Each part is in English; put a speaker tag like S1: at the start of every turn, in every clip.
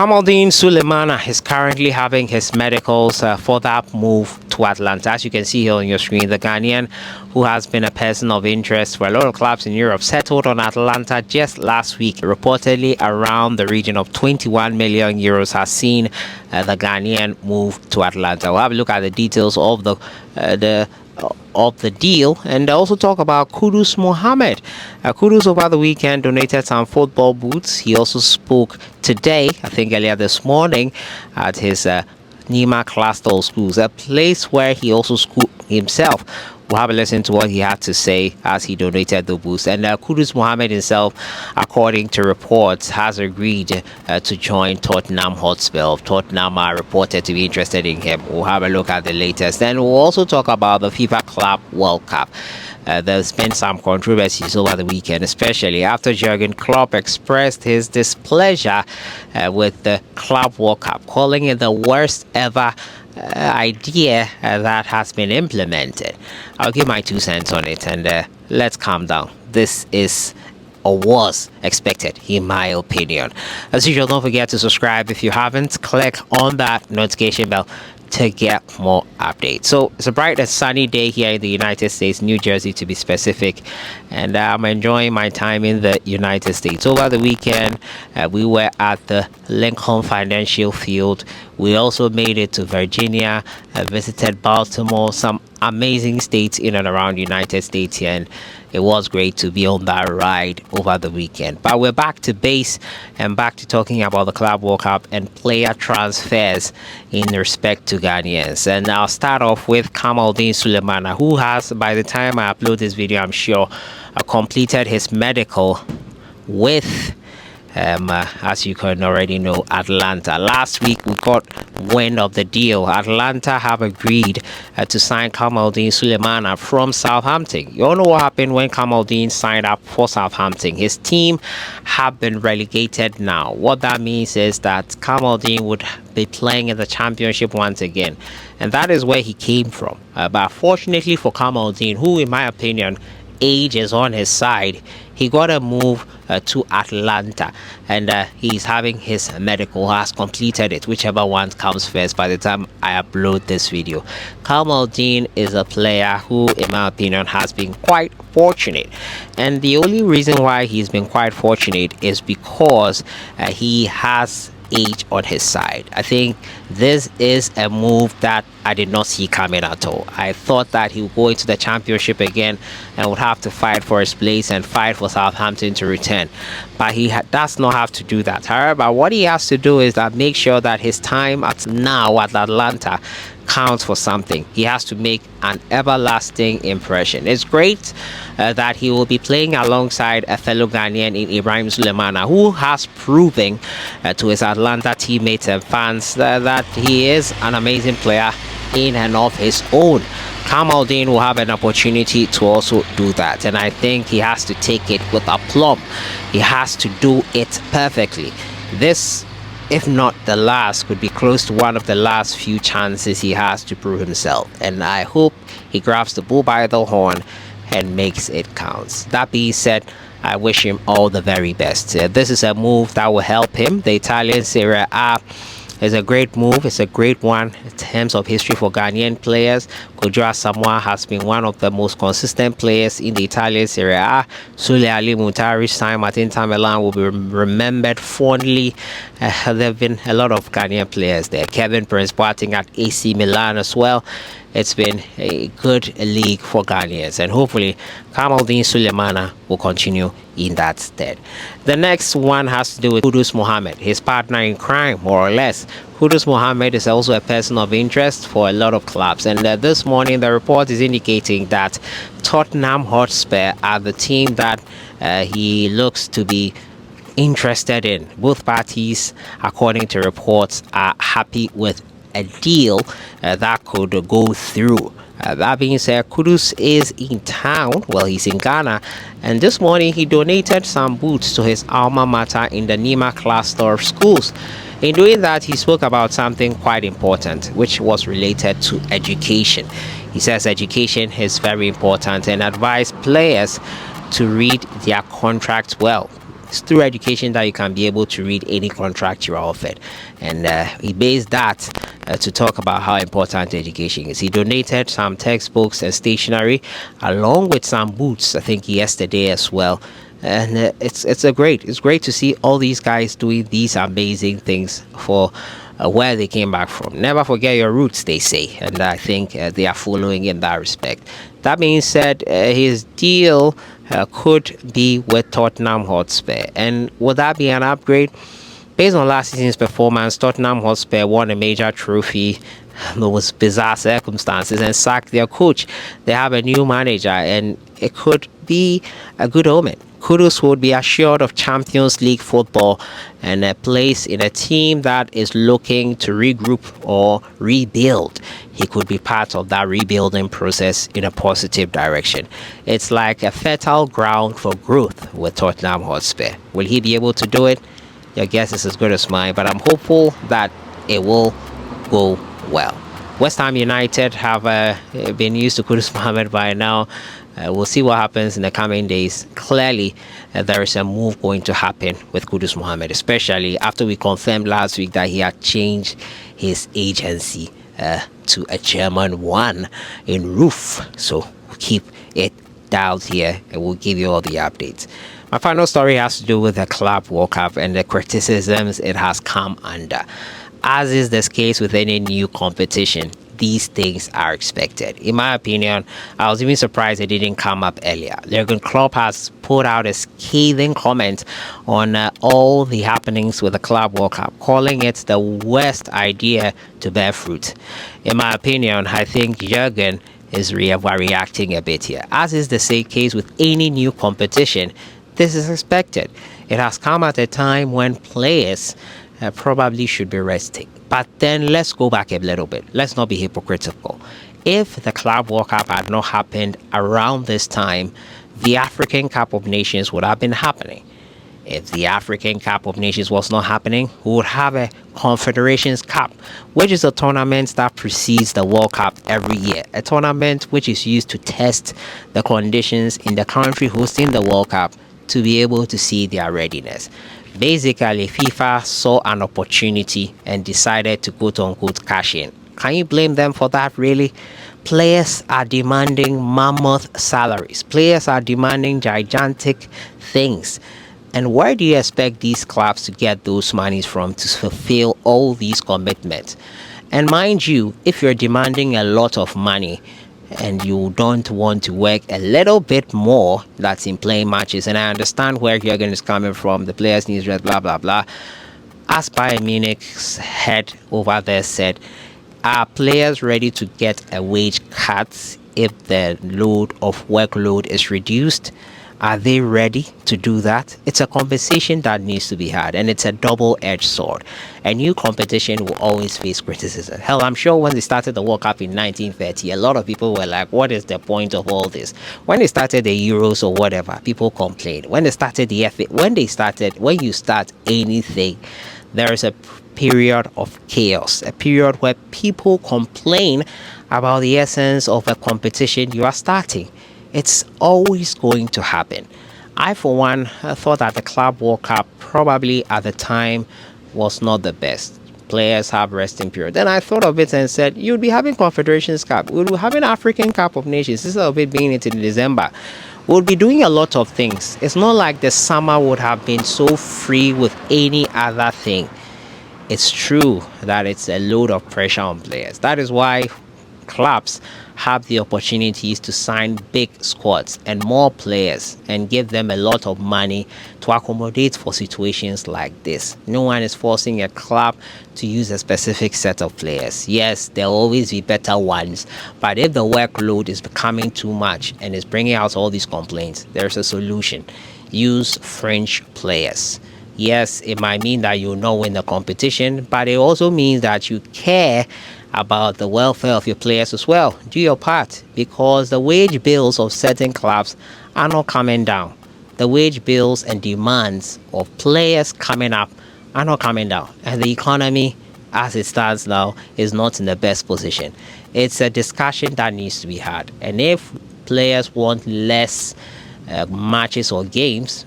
S1: Kamaldeen Sulemana is currently having his medicals for that move to Atalanta. As you can see here on your screen, the Ghanaian, who has been a person of interest for a lot of clubs in Europe, settled on Atalanta just last week. Reportedly around the region of 21 million euros has seen the Ghanaian move to Atalanta. We'll have a look at the details of the deal and also talk about Kudus MOHAMMED. Kudus over the weekend donated some football boots. He also spoke today, I think earlier this morning, at his Nima Cluster Schools, a place where he also schooled himself. We'll have a listen to what he had to say as he donated the boots. And Kudus MOHAMMED himself, according to reports, has agreed to join Tottenham Hotspur. Tottenham are reported to be interested in him. We'll have a look at the latest. Then we'll also talk about the FIFA Club World Cup. There's been some controversies over the weekend, especially after Jurgen Klopp expressed his displeasure with the Club World Cup, calling it the worst ever idea that has been implemented. I'll give my 2 cents on it, and let's calm down. This is or was expected, in my opinion. As usual, don't forget to subscribe if you haven't. Click on that notification bell to get more updates. So it's a bright and sunny day here in the United States, New Jersey to be specific, and I'm enjoying my time in the United States. Over the weekend, we were at the Lincoln Financial Field. We also made it to Virginia, visited Baltimore, some amazing states in and around the United States here, and it was great to be on that ride over the weekend. But we're back to base and back to talking about the Club World Cup and player transfers in respect to Ghanaians. And I'll start off with Kamaldeen Sulemana, who has, by the time I upload this video, I'm sure, completed his medical with as you can already know, Atalanta. Last week we got wind of the deal. Atalanta have agreed to sign Kamaldeen Sulemana from Southampton. You all know what happened when Kamaldeen signed up for Southampton. His team have been relegated now. What that means is that Kamaldeen would be playing in the championship once again, and that is where he came from. But fortunately for Kamaldeen, who in my opinion age is on his side, he got a move to Atalanta, and he's having his medical, has completed it, whichever one comes first by the time I upload this video. Kamaldeen is a player who, in my opinion, has been quite fortunate, and the only reason why he's been quite fortunate is because he has age on his side. I think this is a move that I did not see coming at all. I thought that he would go into the championship again and would have to fight for his place and fight for Southampton to return, but he does not have to do that. However, what he has to do is that make sure that his time at Atlanta counts for something. He has to make an everlasting impression. It's great that he will be playing alongside a fellow Ghanaian in Ibrahim Sulemana, who has proven to his Atlanta teammates and fans that he is an amazing player in and of his own. Kamaldeen will have an opportunity to also do that, and I think he has to take it with aplomb. He has to do it perfectly. This, if not the last, could be close to one of the last few chances he has to prove himself, and I hope he grabs the bull by the horn and makes it count. That being said, I wish him all the very best. This is a move that will help him. The Italian Serie A is a great move. It's a great one in terms of history for Ghanaian players. Kojo Asamoah has been one of the most consistent players in the Italian Serie A. Sule Ali Muntari's time at Inter Milan will be remembered fondly. There have been a lot of Ghanaian players there. Kevin Prince Boateng at AC Milan as well. It's been a good league for Ghanaians, and hopefully Kamaldeen Sulemana will continue in that stead. The next one has to do with Kudus MOHAMMED, his partner in crime, more or less. Kudus MOHAMMED is also a person of interest for a lot of clubs, and this morning the report is indicating that Tottenham Hotspur are the team that he looks to be interested in. Both parties, according to reports, are happy with a deal that could go through. That being said, Kudus is in town. Well, he's in Ghana, and this morning he donated some boots to his alma mater in the Nima Cluster of schools. In doing that, he spoke about something quite important, which was related to education. He says education is very important and advised players to read their contracts well. It's through education that you can be able to read any contract you're offered. And he based that to talk about how important education is. He donated some textbooks and stationery along with some boots, I think yesterday as well. And it's great to see all these guys doing these amazing things for where they came back from. Never forget your roots, they say, and I think they are following in that respect. That being said, his deal could be with Tottenham Hotspur, and would that be an upgrade? Based on last season's performance, Tottenham Hotspur won a major trophy. Those bizarre circumstances and sacked their coach. They have a new manager, and it could be a good omen. Kudus would be assured of Champions League football and a place in a team that is looking to regroup or rebuild. He could be part of that rebuilding process in a positive direction. It's like a fertile ground for growth with Tottenham Hotspur. Will he be able to do it? Your guess is as good as mine, but I'm hopeful that it will go well. West Ham United have been used to Kudus Mohammed by now. We'll see what happens in the coming days. Clearly, there is a move going to happen with Kudus Mohammed, especially after we confirmed last week that he had changed his agency to a German one in Roof. So we'll keep it dialed here and we'll give you all the updates. My final story has to do with the Club World Cup and the criticisms it has come under. As is the case with any new competition, these things are expected. In my opinion, I was even surprised it didn't come up earlier. Jurgen Klopp has put out a scathing comment on all the happenings with the Club World Cup, calling it the worst idea to bear fruit. In my opinion, I think Jurgen is reacting a bit here. As is the same case with any new competition, this is expected. It has come at a time when players probably should be resting. But then let's go back a little bit. Let's not be hypocritical. If the Club World Cup had not happened around this time, the African Cup of Nations would have been happening. If the African Cup of Nations was not happening, we would have a Confederations Cup, which is a tournament that precedes the World Cup every year. A tournament which is used to test the conditions in the country hosting the World Cup to be able to see their readiness. Basically, FIFA saw an opportunity and decided to quote-unquote cash in. Can you blame them for that, really? Players are demanding mammoth salaries. Players are demanding gigantic things. And where do you expect these clubs to get those monies from to fulfill all these commitments? And mind you, if you're demanding a lot of money, and you don't want to work a little bit more, that's in playing matches, and I understand where Jurgen is coming from, the players need rest, blah blah blah. As Bayern Munich's head over there said, are players ready to get a wage cut if the load of workload is reduced? Are they ready to do that? It's a conversation that needs to be had, and it's a double-edged sword. A new competition will always face criticism. Hell, I'm sure when they started the World Cup in 1930, a lot of people were like, what is the point of all this? When they started the Euros or whatever, people complained. When they started the FA, when you start anything, there is a period of chaos, a period where people complain about the essence of a competition you are starting. It's always going to happen. I, for one, thought that the Club World Cup probably at the time was not the best. Players have resting period. Then I thought of it and said, you'd be having Confederations Cup. We'll be having African Cup of Nations. Instead of it being in December, we'll be doing a lot of things. It's not like the summer would have been so free with any other thing. It's true that it's a load of pressure on players. That is why clubs have the opportunities to sign big squads and more players and give them a lot of money to accommodate for situations like this. No one is forcing a club to use a specific set of players. Yes, there'll always be better ones, but if the workload is becoming too much and is bringing out all these complaints, there's a solution. Use French players. Yes, it might mean that you'll not win the competition, but it also means that you care about the welfare of your players as well. Do your part, because the wage bills of certain clubs are not coming down. The wage bills and demands of players coming up are not coming down, and the economy as it stands now is not in the best position. It's a discussion that needs to be had, and if players want less matches or games,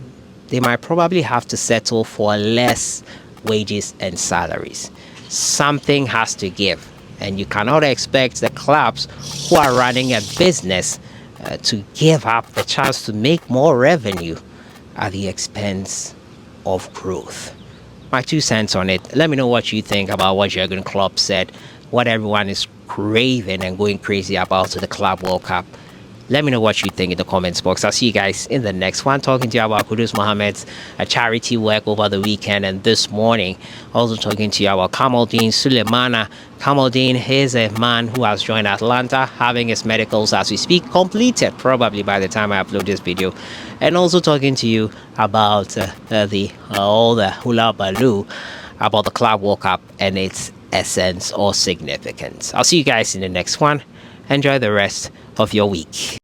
S1: they might probably have to settle for less wages and salaries. Something has to give, and you cannot expect the clubs who are running a business to give up the chance to make more revenue at the expense of growth. My 2 cents on it. Let me know what you think about what Jurgen Klopp said, what everyone is craving and going crazy about to the Club World Cup. Let me know what you think in the comments box. I'll see you guys in the next one. Talking to you about Kudus Mohammed's charity work over the weekend and this morning. Also talking to you about Kamaldeen Sulemana. Kamaldeen is a man who has joined Atalanta, having his medicals as we speak, completed probably by the time I upload this video. And also talking to you about all the hula baloo about the Club World Cup and its essence or significance. I'll see you guys in the next one. Enjoy the rest of your week.